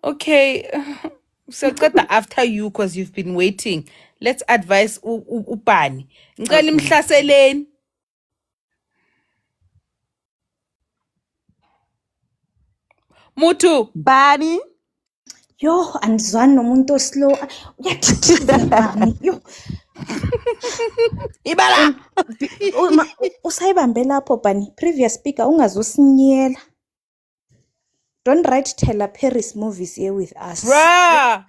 Okay. So got after you because you've been waiting. Let's advise Ubani. Ngicela imhlaseleni. Mutu. Bani. Yo, andizwani nomuntu oslow. Uyathithisa bani. Yo. Ibala. Usayibambe lapho bani. Previous speaker ungazosinyela. Don't write Tyler Perry's movies here with us. Bruh.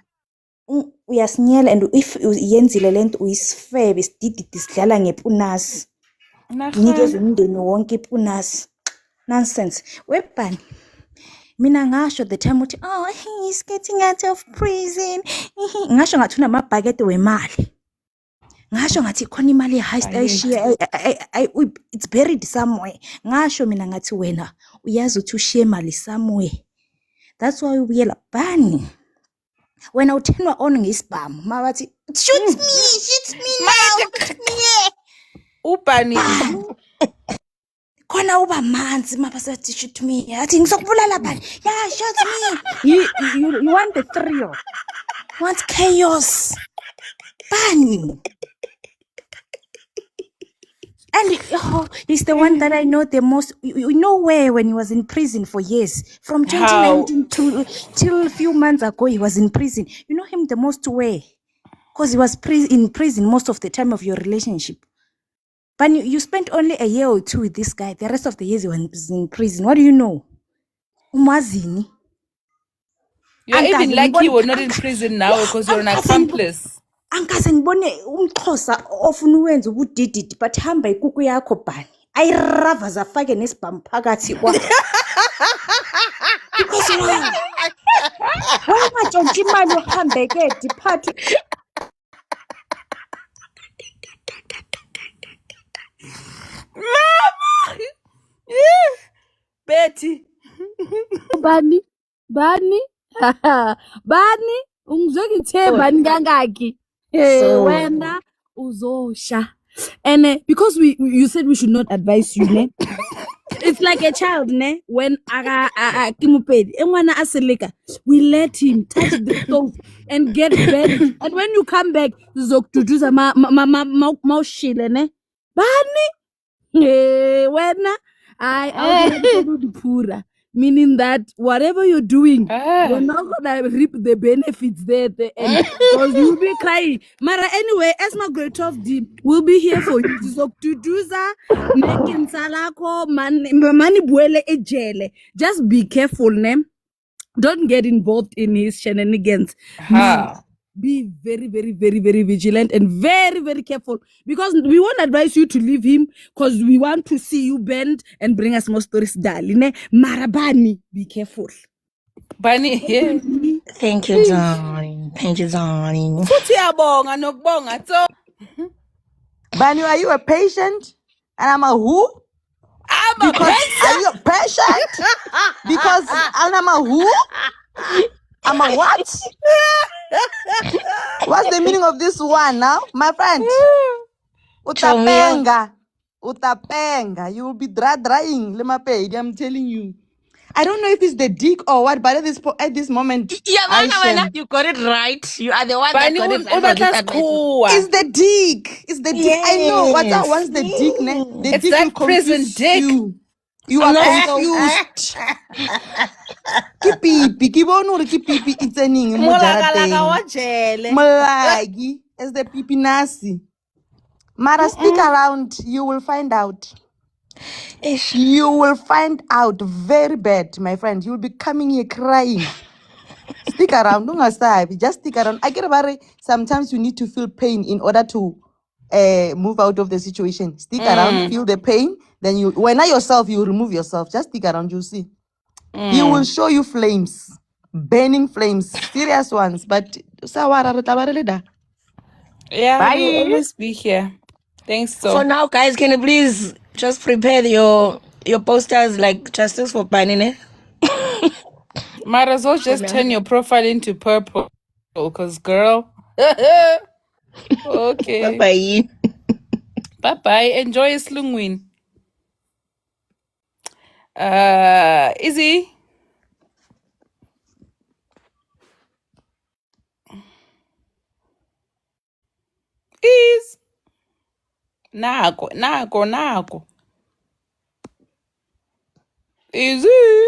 Uyasinyela and if yenzile lento uyisifebe sidididi sidlala ngepunasi. Nikeze umndeni wonke ipunasi. Nonsense. Webani. Mina ngasho the time uthi he's getting out of prison. Ngasho ngathi unamabhakede wemali. Ngasho ngathi khona imali heist it's buried somewhere. Ngasho mina ngathi wena uyazi uthi ushiye imali somewhere. That's why ubuyela bani. Wena uthenwa on ngesibhamu mabathi shoot me now. Ubani. Khona uba manzi mabasathi shoot me. Athi ngizokubulala bani. Yeah, shoot me. You want the thrill. You want chaos. Bani. And he's the one that I know the most. You know where when he was in prison for years. From 2019 till a few months ago, he was in prison. You know him the most where? Because he was in prison most of the time of your relationship. But you spent only a year or two with this guy. The rest of the years he was in prison. What do you know? Umazini. You're even lucky you were not in prison now because you're an accomplice. Angikaze ngibone umXhosa ofuna uwenza ubudididi but hamba ikuku yakho bani. Ayirava zafake nesibhamu phakathi kwakho. Because why ntshontsha imali uhambe ke diphathe. Mama! Betty. Bani? Bani? Ungizwe ngithe bani kangaki? Wena uzosha. And because you said we should not advise you, ne? It's like a child, ne? When Kimupedi, engwana aseleka, we let him touch the stove and get buried. And when you come back, zoktuduza maushile, ne? Bani? Wena I pura. Meaning that whatever you're doing, you're not gonna reap the benefits there and because you'll be crying. Mara, anyway, Esma Gretov will be here for you. So to do that, making salako mani buele ejele. Just be careful, ne? Don't get involved in his shenanigans. Be very, very, very, very vigilant and very, very careful because we won't advise you to leave him because we want to see you bend and bring us more stories, darling. Marabani, be careful. Bani, yeah. Thank you, darling. Thank you, darling. Bani, are you a patient? And I'm a who? I'm a patient. Are you a patient? Because I'm a who? I'm a what? What's the meaning of this one now? My friend. Utapenga. You will be drying. I'm telling you. I don't know if it's the dick or what, but at this moment, you got it right. You are the one that got it right. It's the dick. It's the dick. Yes. I know. Once the dick, the it's dick that will confuse dick. You are confused. Kipipi, it's a ning. Malagi, as the pipi nasi. Mara, speak around. You will find out. You will find out very bad, my friend. You will be coming here crying. Stick around. Don't just stick around. I get about it. Sometimes you need to feel pain in order to move out of the situation. Stick around, feel the pain. Then when yourself, you remove yourself. Just stick around, you see. He will show you flames, burning flames, serious ones. But yeah, bye. You'll always be here. Thanks. So for now, guys, can you please just prepare your posters like Justice for Banine? Might as well just turn your profile into purple, because girl. Okay. Bye-bye. Bye-bye. Enjoy your slungwin. Izzy? Nako. Easy.